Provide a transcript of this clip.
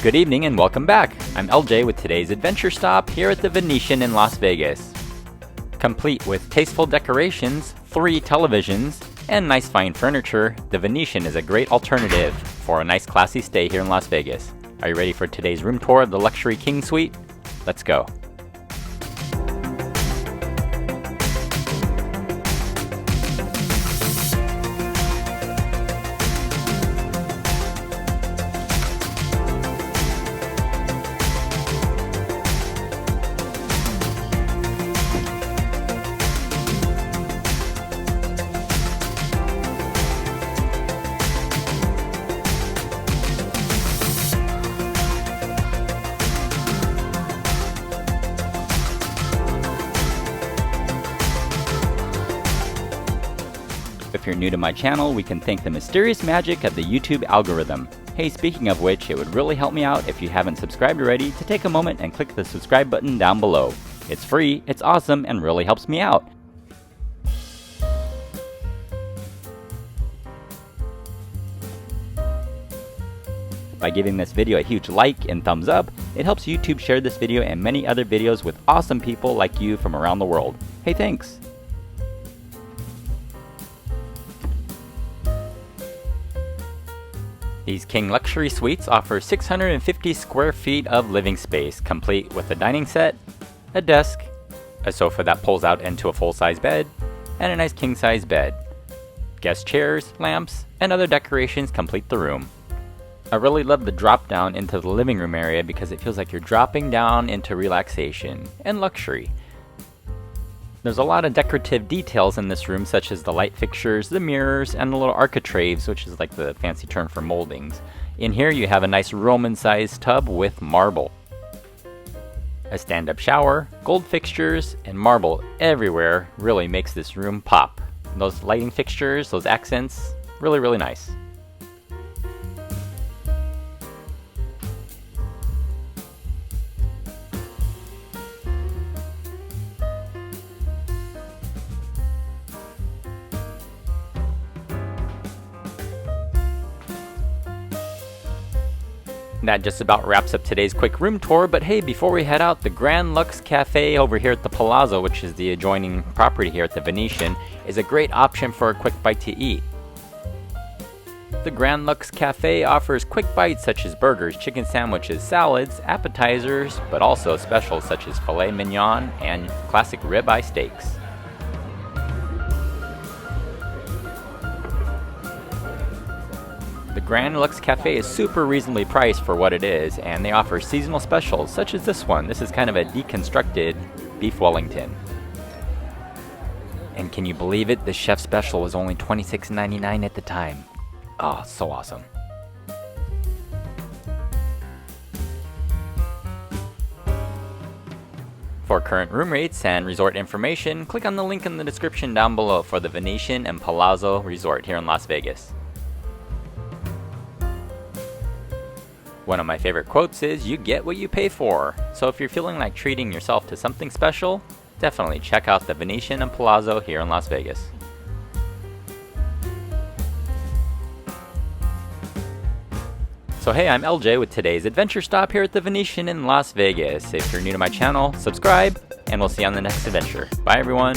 Good evening and welcome back. I'm LJ with today's adventure stop here at the Venetian in Las Vegas. Complete with tasteful decorations, 3 televisions, and nice fine furniture, the Venetian is a great alternative for a nice classy stay here in Las Vegas. Are you ready for today's room tour of the luxury King Suite? Let's go. If you're new to my channel, we can thank the mysterious magic of the YouTube algorithm. Hey, speaking of which, it would really help me out if you haven't subscribed already to take a moment and click the subscribe button down below. It's free, it's awesome, and really helps me out. By giving this video a huge like and thumbs up, it helps YouTube share this video and many other videos with awesome people like you from around the world. Hey, thanks! These King Luxury Suites offer 650 square feet of living space, complete with a dining set, a desk, a sofa that pulls out into a full-size bed, and a nice king-size bed. Guest chairs, lamps, and other decorations complete the room. I really love the drop down into the living room area because it feels like you're dropping down into relaxation and luxury. There's a lot of decorative details in this room, such as the light fixtures, the mirrors, and the little architraves, which is like the fancy term for moldings. In here you have a nice Roman-sized tub with marble. A stand-up shower, gold fixtures, and marble everywhere really makes this room pop. Those lighting fixtures, those accents, really nice. That just about wraps up today's quick room tour, but hey, before we head out, the Grand Lux Cafe over here at the Palazzo, which is the adjoining property here at the Venetian, is a great option for a quick bite to eat. The Grand Lux Cafe offers quick bites such as burgers, chicken sandwiches, salads, appetizers, but also specials such as filet mignon and classic ribeye steaks. The Grand Lux Cafe is super reasonably priced for what it is, and they offer seasonal specials such as this one. This is kind of a deconstructed beef Wellington. And can you believe it? The chef special was only $26.99 at the time. Oh, so awesome. For current room rates and resort information, click on the link in the description down below for the Venetian and Palazzo Resort here in Las Vegas. One of my favorite quotes is, "You get what you pay for." So if you're feeling like treating yourself to something special, definitely check out the Venetian and Palazzo here in Las Vegas. So hey, I'm LJ with today's adventure stop here at the Venetian in Las Vegas. If you're new to my channel, subscribe, and we'll see you on the next adventure. Bye everyone!